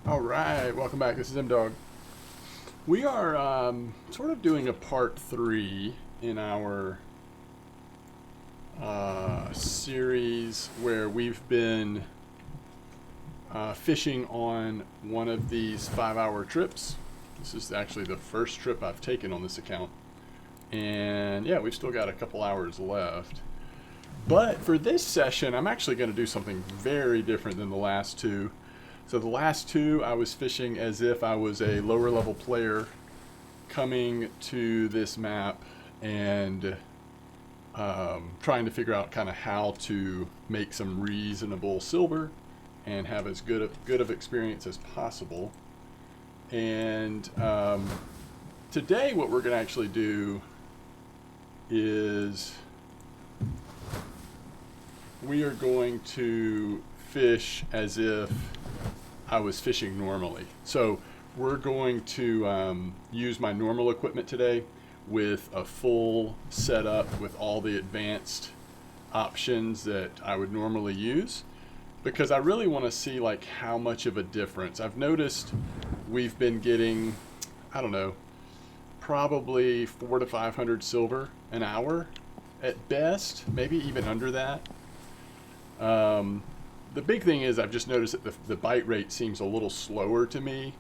All right, welcome back. This is M-Dog. We are sort of doing a part 3 in our series where we've been fishing on one of these 5-hour trips. This is actually the first trip I've taken on this account. And yeah, we've still got a couple hours left. But for this session, I'm actually going to do something very different than the last two. So the last two, I was fishing as if I was a lower level player coming to this map and trying to figure out kind of how to make some reasonable silver and have as good of experience as possible. And today what we're going to actually do is we are going to fish as if I was fishing normally. So we're going to use my normal equipment today with a full setup with all the advanced options that I would normally use, because I really want to see like how much of a difference. I've noticed we've been getting, I don't know, probably 400 to 500 silver an hour at best, maybe even under that. The big thing is I've just noticed that the bite rate seems a little slower to me.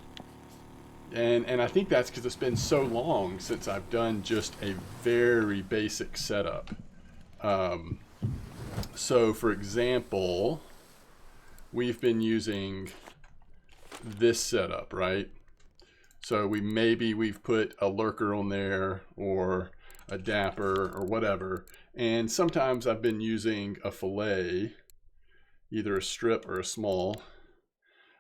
And I think that's because it's been so long since I've done just a very basic setup. So for example, we've been using this setup, right? So we've put a lurker on there or a dapper or whatever. And sometimes I've been using a fillet, either a strip or a small,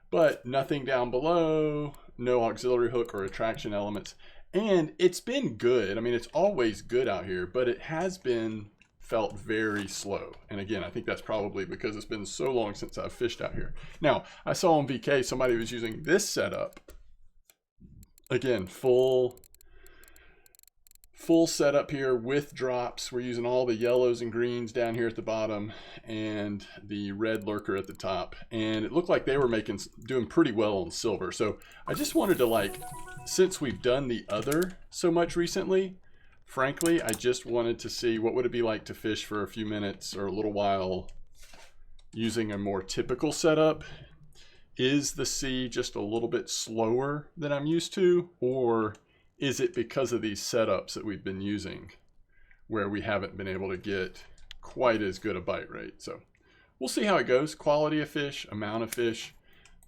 but nothing down below, no auxiliary hook or attraction elements. And it's been good. I mean, it's always good out here, but it has been felt very slow. And again, I think that's probably because it's been so long since I've fished out here. Now, I saw on VK somebody was using this setup. Again, full setup here with drops. We're using all the yellows and greens down here at the bottom and the red lurker at the top. And it looked like they were doing pretty well on silver. So I just wanted to, since we've done the other so much recently, frankly, I just wanted to see what would it be like to fish for a few minutes or a little while using a more typical setup. Is the sea just a little bit slower than I'm used to, or is it because of these setups that we've been using where we haven't been able to get quite as good a bite rate? So we'll see how it goes. Quality of fish, amount of fish.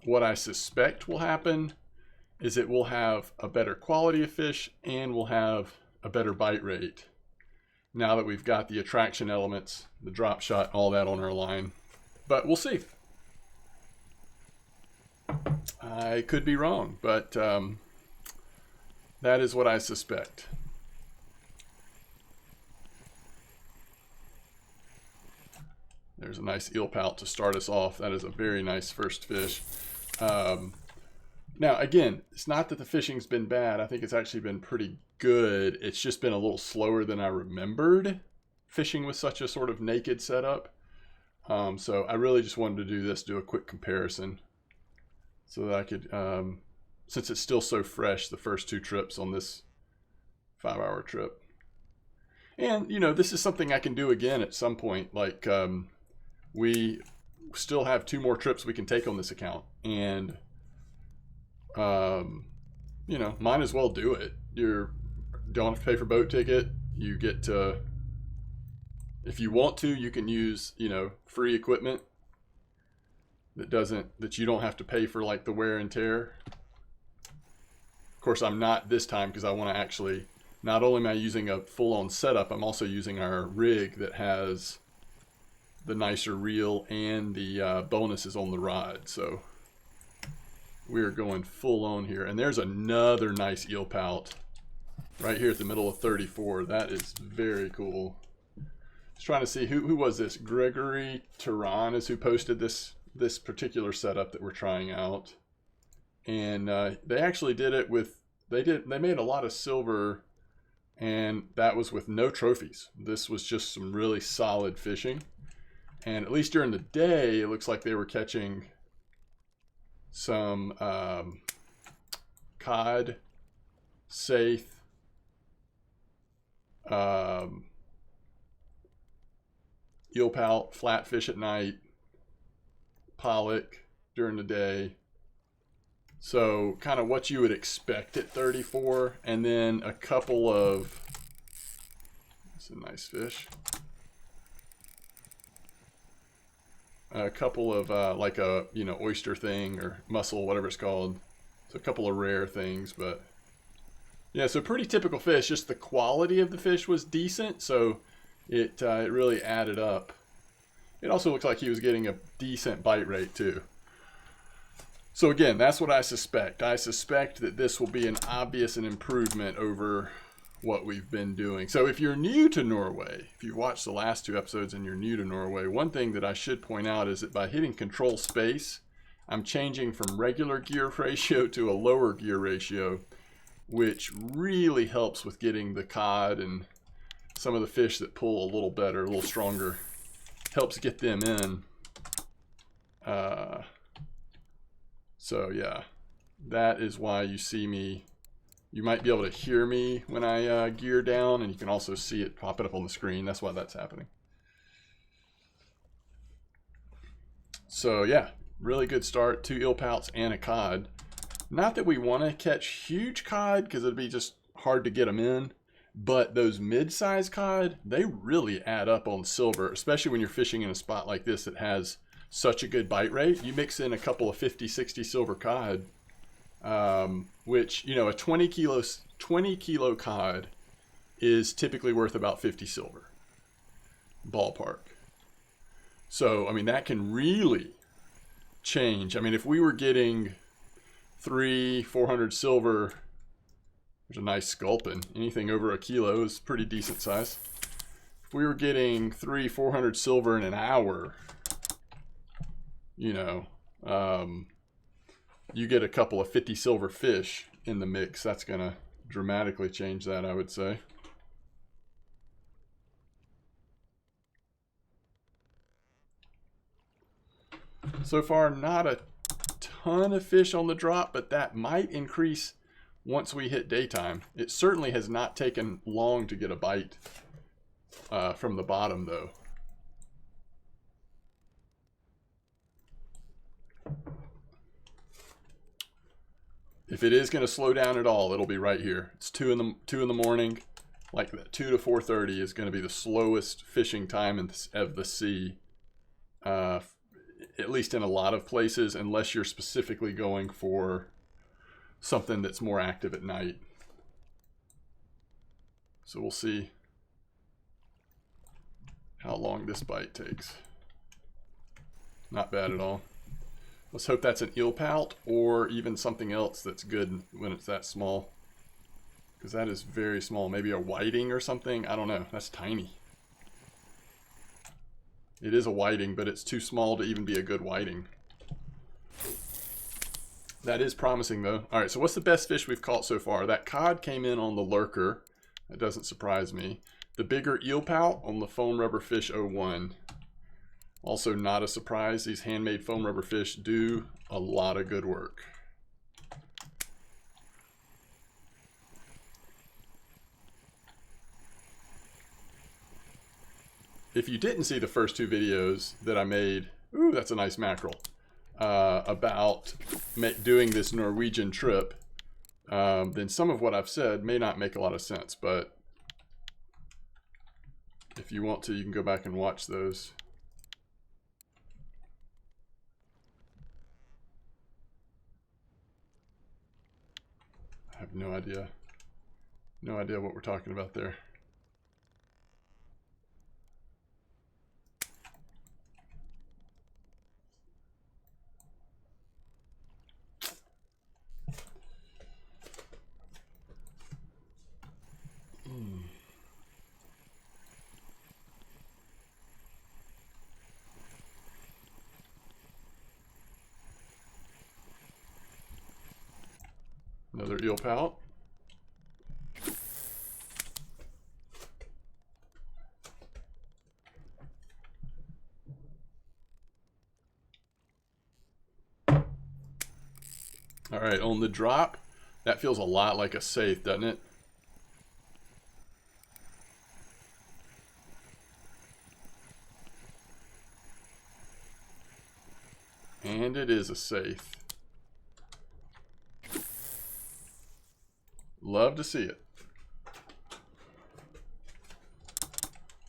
What I suspect will happen is it will have a better quality of fish and we'll have a better bite rate now that we've got the attraction elements, the drop shot, all that on our line. But we'll see. I could be wrong, but that is what I suspect. There's a nice eel pout to start us off. That is a very nice first fish. Now, again, it's not that the fishing's been bad. I think it's actually been pretty good. It's just been a little slower than I remembered fishing with such a sort of naked setup. So I really just wanted to do a quick comparison so that I could, since it's still so fresh, the first two trips on this 5-hour trip. And, this is something I can do again at some point. We still have 2 more trips we can take on this account. And, might as well do it. You don't have to pay for boat ticket. You get to, if you want to, you can use, free equipment that you don't have to pay for, like the wear and tear. Of course, I'm not this time because I want to actually, not only am I using a full-on setup, I'm also using our rig that has the nicer reel and the bonuses on the rod. So we're going full on here. And there's another nice eel pout right here at the middle of 34. That is very cool. Just trying to see who was this. Gregory Turan is who posted this particular setup that we're trying out. And they actually did it with, they made a lot of silver, and that was with no trophies. This was just some really solid fishing. And at least during the day, it looks like they were catching some cod, saithe, eel pout, flatfish at night, pollock during the day. So kind of what you would expect at 34, and then a couple of, it's a nice fish, a couple of like a, you know, oyster thing or mussel, whatever it's called. So a couple of rare things, but yeah, so pretty typical fish. Just the quality of the fish was decent, so it really added up. It also looks like he was getting a decent bite rate too. So again, that's what I suspect. I suspect that this will be an obvious improvement over what we've been doing. So if you're new to Norway, if you've watched the last 2 episodes and you're new to Norway, one thing that I should point out is that by hitting control space, I'm changing from regular gear ratio to a lower gear ratio, which really helps with getting the cod and some of the fish that pull a little better, a little stronger. Helps get them in. So yeah, that is why you see me. You might be able to hear me when I gear down, and you can also see it popping up on the screen. That's why that's happening. So yeah, really good start. 2 eel pouts and a cod. Not that we want to catch huge cod because it'd be just hard to get them in, but those mid-sized cod, they really add up on silver, especially when you're fishing in a spot like this that has such a good bite rate. You mix in a couple of 50, 60 silver cod, which, you know, a 20 kilo cod is typically worth about 50 silver, ballpark. So, I mean, that can really change. I mean, if we were getting 300-400 silver, there's a nice sculpin. Anything over a kilo is pretty decent size. If we were getting 300-400 silver in an hour, you know, you get a couple of 50 silver fish in the mix. That's going to dramatically change that, I would say. So far, not a ton of fish on the drop, but that might increase once we hit daytime. It certainly has not taken long to get a bite from the bottom, though. If it is going to slow down at all, it'll be right here. It's 2 in the morning. Like that 2 to 4:30 is going to be the slowest fishing time of the sea, at least in a lot of places, unless you're specifically going for something that's more active at night. So we'll see how long this bite takes. Not bad at all. Let's hope that's an eel pout or even something else that's good when it's that small. Because that is very small. Maybe a whiting or something. I don't know. That's tiny. It is a whiting, but it's too small to even be a good whiting. That is promising, though. All right, so what's the best fish we've caught so far? That cod came in on the lurker. That doesn't surprise me. The bigger eel pout on the foam rubber fish 01. Also not a surprise. These handmade foam rubber fish do a lot of good work. If you didn't see the first 2 videos that I made, ooh, that's a nice mackerel, about doing this Norwegian trip, then some of what I've said may not make a lot of sense, but if you want to, you can go back and watch those. I have no idea. No idea what we're talking about there. Another eel pout. All right, on the drop, that feels a lot like a safe, doesn't it? And it is a safe. Love to see it.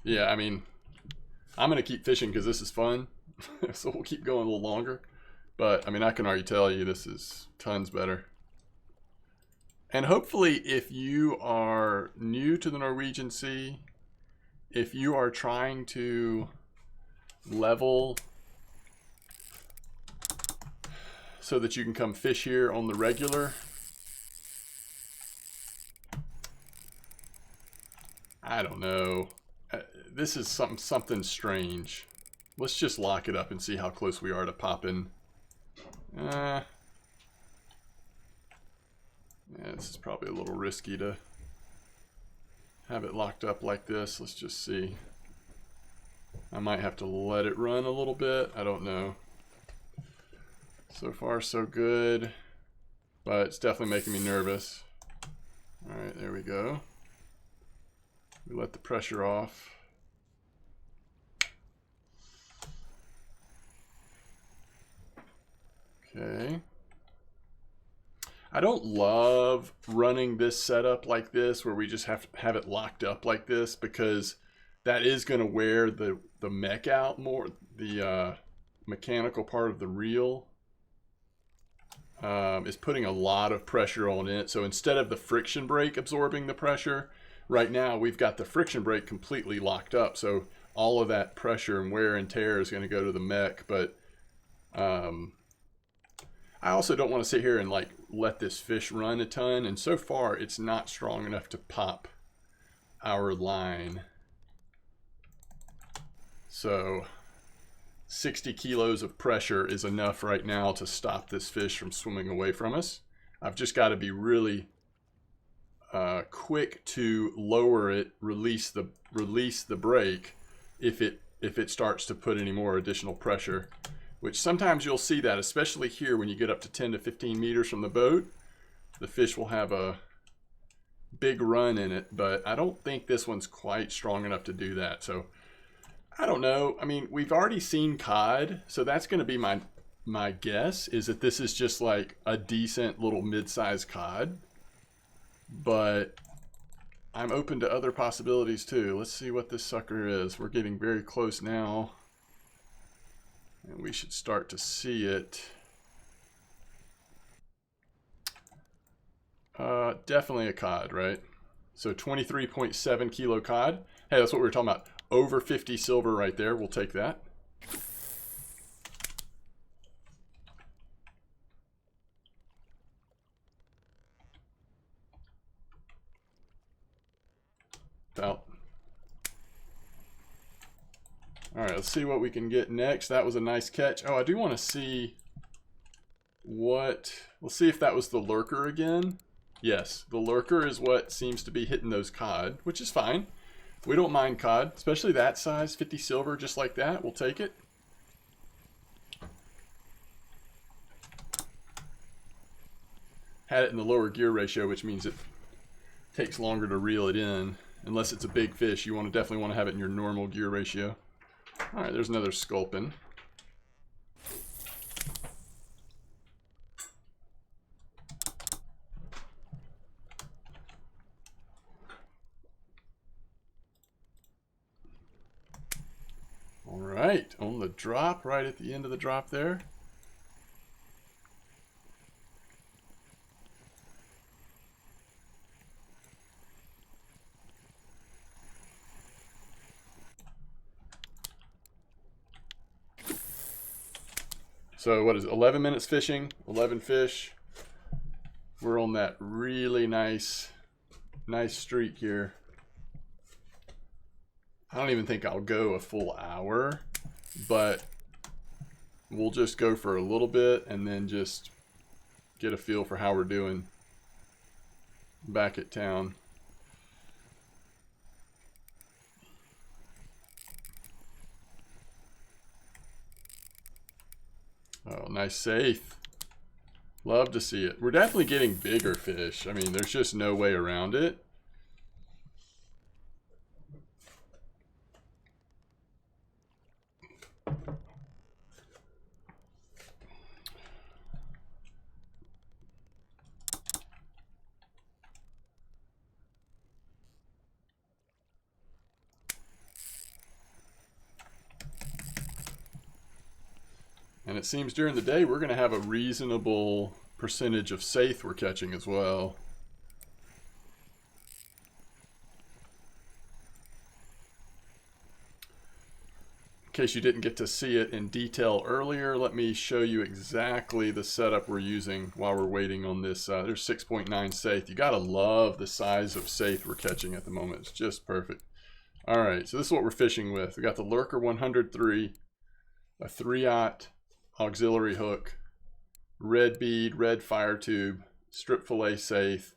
Yeah, I mean, I'm going to keep fishing because this is fun. So we'll keep going a little longer. But, I mean, I can already tell you this is tons better. And hopefully, if you are new to the Norwegian Sea, if you are trying to level so that you can come fish here on the regular, I don't know. This is something strange. Let's just lock it up and see how close we are to popping. Yeah, this is probably a little risky to have it locked up like this. Let's just see. I might have to let it run a little bit. I don't know. So far, so good. But it's definitely making me nervous. Alright, there we go. We let the pressure off. Okay. I don't love running this setup like this where we just have to have it locked up like this, because that is going to wear the mech out more. The mechanical part of the reel is putting a lot of pressure on it. So instead of the friction brake absorbing the pressure, right now we've got the friction brake completely locked up. So all of that pressure and wear and tear is going to go to the mech. But I also don't want to sit here and like let this fish run a ton. And so far it's not strong enough to pop our line. So 60 kilos of pressure is enough right now to stop this fish from swimming away from us. I've just got to be really quick to lower it, release the brake if it starts to put any more additional pressure, which sometimes you'll see that, especially here when you get up to 10 to 15 meters from the boat. The fish will have a big run in it, but I don't think this one's quite strong enough to do that. So I don't know. I mean, we've already seen cod, so that's going to be my guess, is that this is just like a decent little mid-sized cod. But I'm open to other possibilities too. Let's see what this sucker is. We're getting very close now, and we should start to see it. Definitely a cod, right? So 23.7 kilo cod. Hey, that's what we were talking about. Over 50 silver right there. We'll take that. Out. All right, let's see what we can get next. That was a nice catch. Oh, I do want to see what... We'll see if that was the lurker again. Yes, the lurker is what seems to be hitting those cod, which is fine. We don't mind cod, especially that size, 50 silver, just like that. We'll take it. Had it in the lower gear ratio, which means it takes longer to reel it in. Unless it's a big fish, you definitely want to have it in your normal gear ratio. All right, there's another sculpin. All right, on the drop, right at the end of the drop there. So what is it, 11 minutes fishing, 11 fish. We're on that really nice streak here. I don't even think I'll go a full hour, but we'll just go for a little bit and then just get a feel for how we're doing back at town. Oh, nice safe. Love to see it. We're definitely getting bigger fish. I mean, there's just no way around it. And it seems during the day we're going to have a reasonable percentage of saithe we're catching as well. In case you didn't get to see it in detail earlier, let me show you exactly the setup we're using while we're waiting on this. There's 6.9 saithe. You got to love the size of saithe we're catching at the moment. It's just perfect. All right, so this is what we're fishing with. We got the Lurker 103, a 3/0 auxiliary hook, red bead, red fire tube, strip fillet saithe,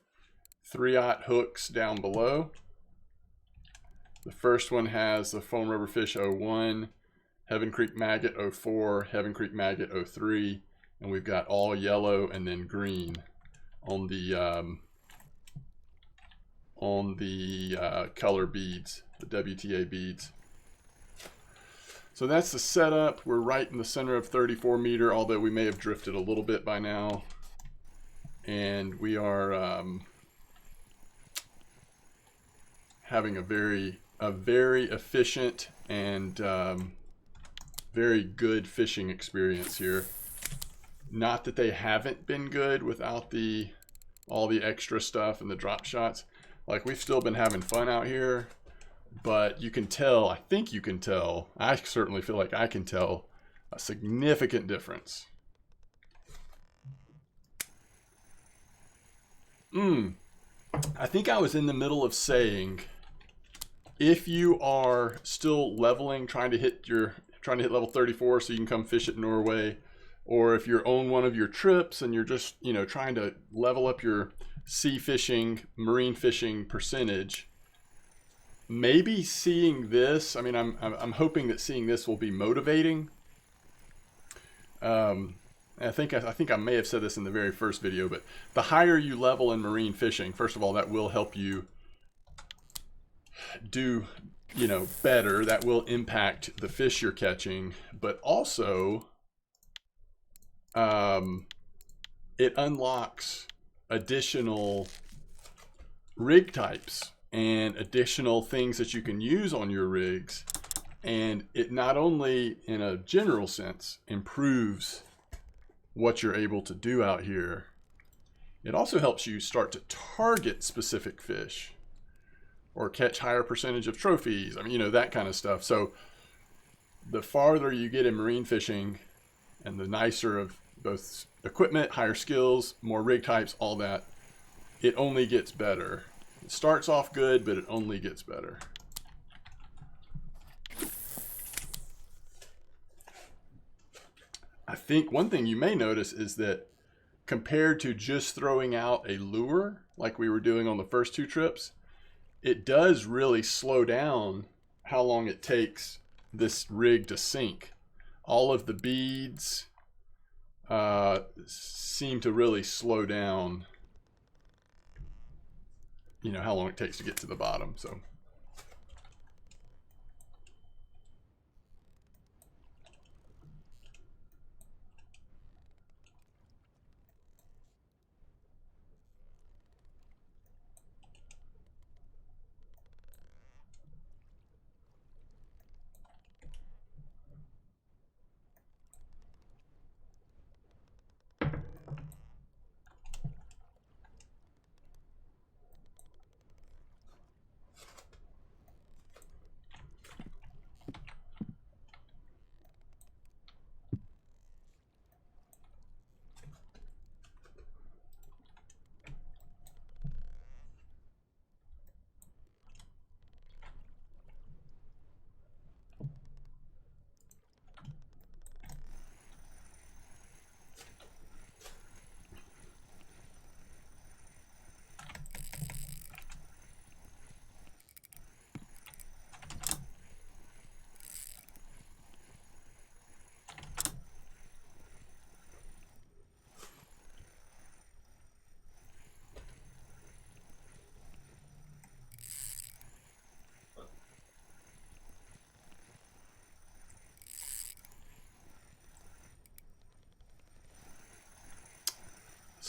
3/0 hooks down below. The first one has the Foam Rubber Fish 01, Heaven Creek Maggot 04, Heaven Creek Maggot 03, and we've got all yellow and then green on the color beads, the WTA beads. So that's the setup. We're right in the center of 34 meter, although we may have drifted a little bit by now. And we are having a very efficient and very good fishing experience here. Not that they haven't been good without all the extra stuff and the drop shots. Like, we've still been having fun out here. But you can tell, I think you can tell, I certainly feel like I can tell a significant difference. I think I was in the middle of saying, if you are still leveling, trying to hit level 34 so you can come fish at Norway, or if you're on one of your trips and you're just, trying to level up your sea fishing, marine fishing percentage, maybe seeing this, I mean, I'm hoping that seeing this will be motivating. I think I may have said this in the very first video, but the higher you level in marine fishing, first of all, that will help you do, better. That will impact the fish you're catching, but also it unlocks additional rig types and additional things that you can use on your rigs. And it not only, in a general sense, improves what you're able to do out here, it also helps you start to target specific fish or catch higher percentage of trophies. I mean, that kind of stuff. So the farther you get in marine fishing and the nicer of both equipment, higher skills, more rig types, all that, it only gets better. It starts off good, but it only gets better. I think one thing you may notice is that compared to just throwing out a lure like we were doing on the first two trips, it does really slow down how long it takes this rig to sink. All of the beads seem to really slow down how long it takes to get to the bottom. So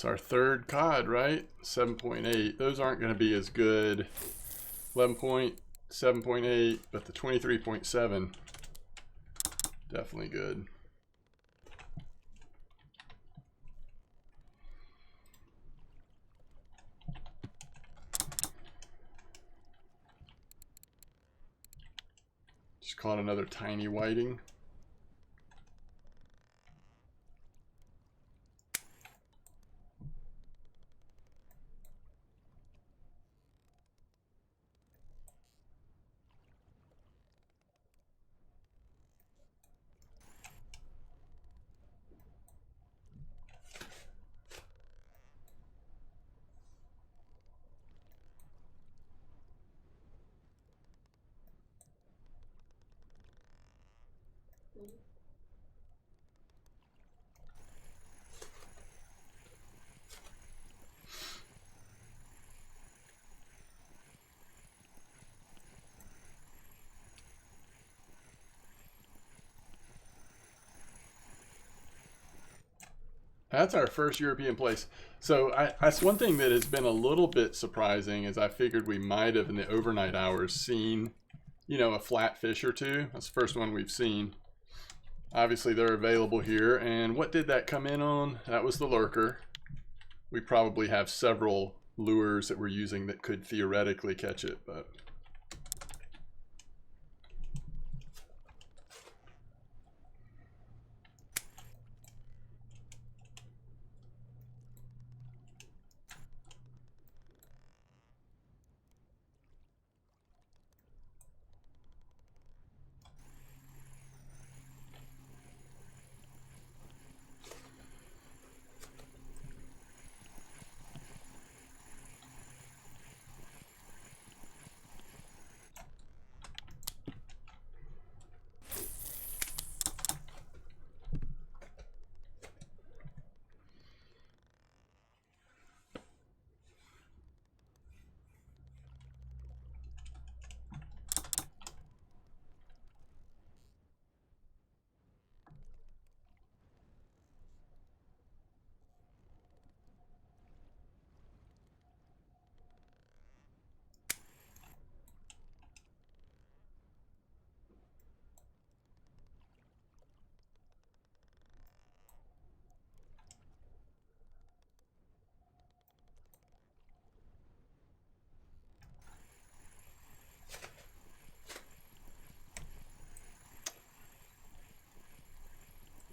That's our third cod, right? 7.8. Those aren't going to be as good. 11.7.8, but the 23.7, definitely good. Just caught another tiny whiting. That's our first European place. So that's one thing that has been a little bit surprising is I figured we might have in the overnight hours seen, you know, a flatfish or two. That's the first one we've seen. Obviously they're available here. And what did that come in on? That was the lurker. We probably have several lures that we're using that could theoretically catch it, but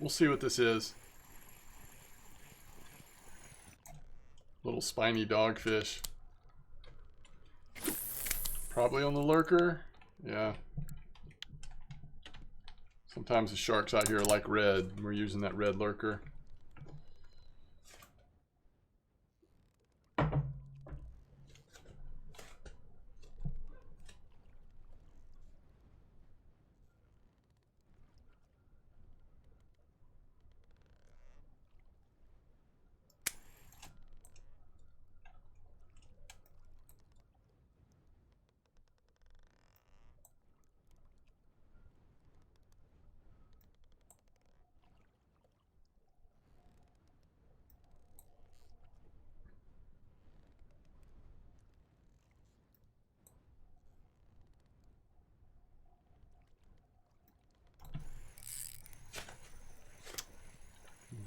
we'll see what this is. Little spiny dogfish. Probably on the lurker. Yeah. Sometimes the sharks out here like red. We're using that red lurker.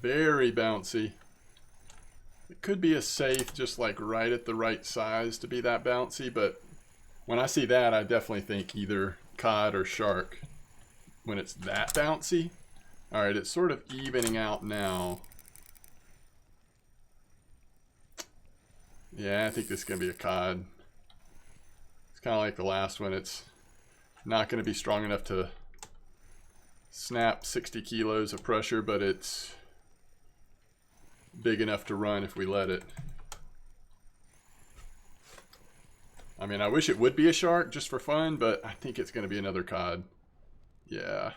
Very bouncy. It could be a safe, just like right at the right size to be that bouncy, but when I see that, I definitely think either cod or shark when it's that bouncy. All right, it's sort of evening out now. Yeah, I think this is going to be a cod. It's kind of like the last one. It's not going to be strong enough to snap 60 kilos of pressure, but it's big enough to run if we let it. I mean, I wish it would be a shark just for fun, but I think it's going to be another cod. Yeah.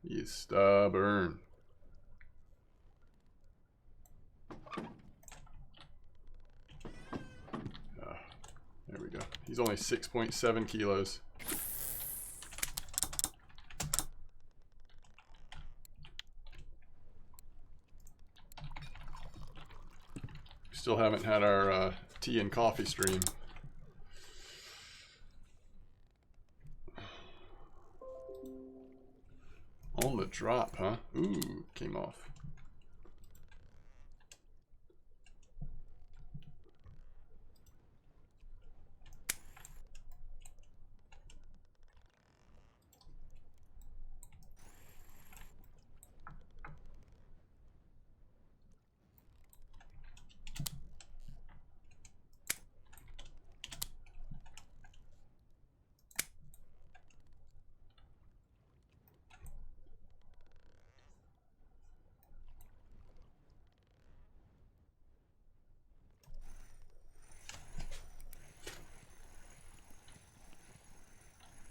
He's stubborn. There we go. He's only 6.7 kilos. Still haven't had our tea and coffee stream. On the drop, huh? Ooh, came off.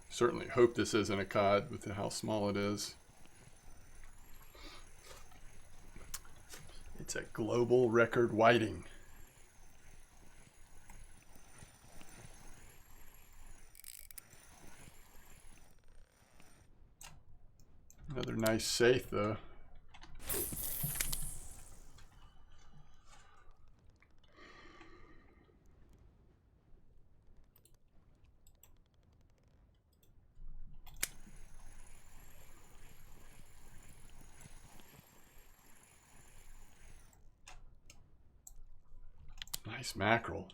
Certainly hope this isn't a cod with how small it is. It's a global record whiting. Another nice safe though. Nice mackerel.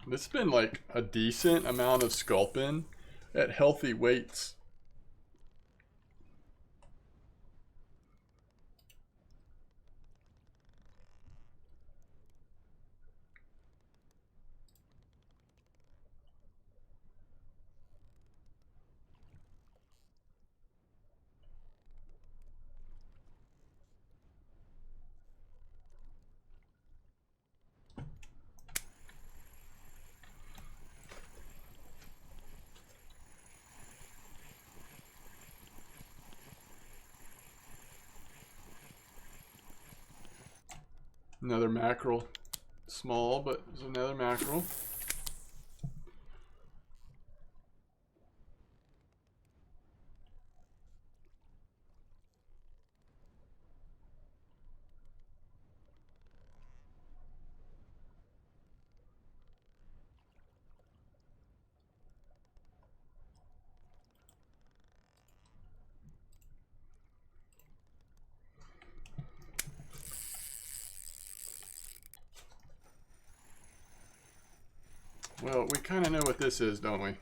This has been like a decent amount of sculpin at healthy weights. Another mackerel. Small, but there's another mackerel. Well, we kind of know what this is, don't we?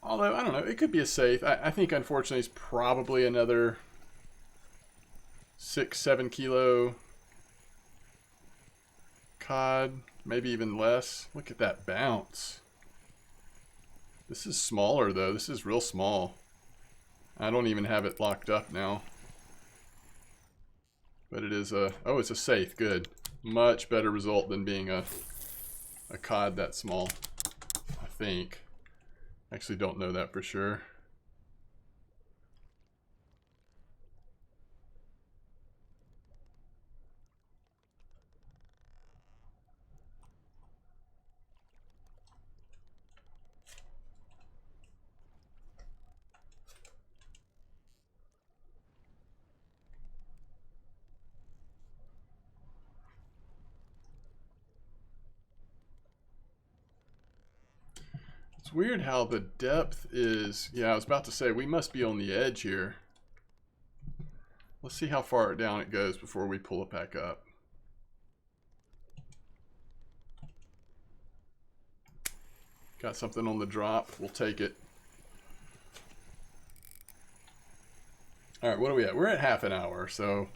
Although, I don't know, it could be a safe. I think, unfortunately, it's probably another 6-7 kilo cod, maybe even less. Look at that bounce. This is smaller, though. This is real small. I don't even have it locked up now. But it is a... Oh, it's a safe. Good. Much better result than being a cod that small, I think. Actually don't know that for sure. It's weird how the depth is... Yeah, I was about to say, we must be on the edge here. Let's see how far down it goes before we pull it back up. Got something on the drop. We'll take it. All right, what are we at? We're at half an hour, so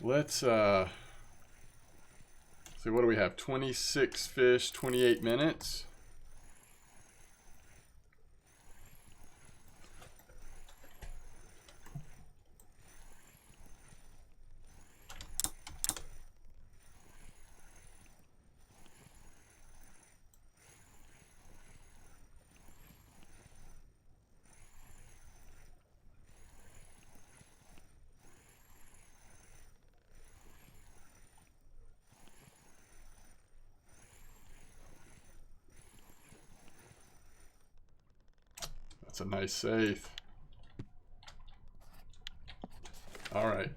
let's see, what do we have? 26 fish, 28 minutes. That's a nice safe. All right,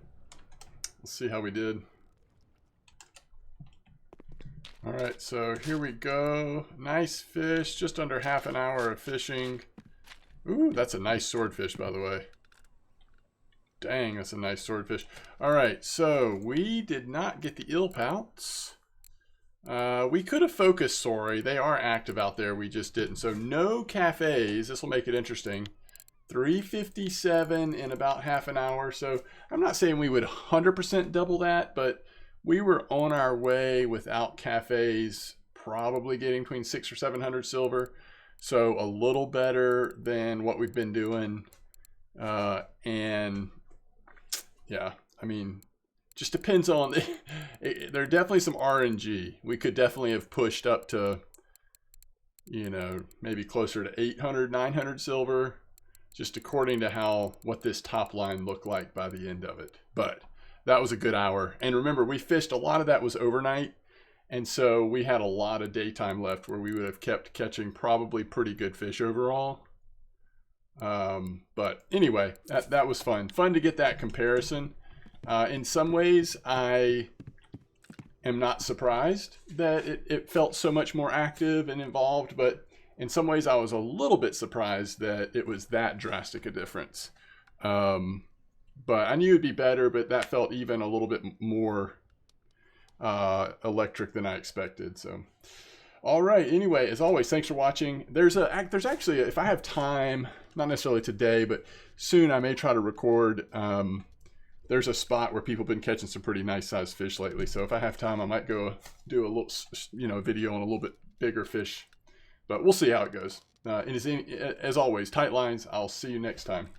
let's see how we did. All right, so here we go. Nice fish, just under half an hour of fishing. Ooh, that's a nice swordfish, by the way. Dang, that's a nice swordfish. All right, so we did not get the eel pouts. We could have focused sorry. They are active out there. We just didn't. So no cafes. This will make it interesting. 357 in about half an hour. So I'm not saying we would 100% double that, but we were on our way without cafes, probably getting between 600 or 700 silver. So a little better than what we've been doing. And yeah, I mean, just depends on, there are definitely some RNG. We could definitely have pushed up to, you know, maybe closer to 800, 900 silver, just according to what this top line looked like by the end of it. But that was a good hour. And remember, we fished, a lot of that was overnight. And so we had a lot of daytime left where we would have kept catching probably pretty good fish overall. But anyway, that was fun. Fun to get that comparison. In some ways, I am not surprised that it felt so much more active and involved, but in some ways I was a little bit surprised that it was that drastic a difference. But I knew it'd be better, but that felt even a little bit more electric than I expected. So, all right. Anyway, as always, thanks for watching. There's actually, if I have time, not necessarily today, but soon I may try to record. There's a spot where people have been catching some pretty nice sized fish lately. So if I have time, I might go do a little, video on a little bit bigger fish. But we'll see how it goes. And as always, tight lines. I'll see you next time.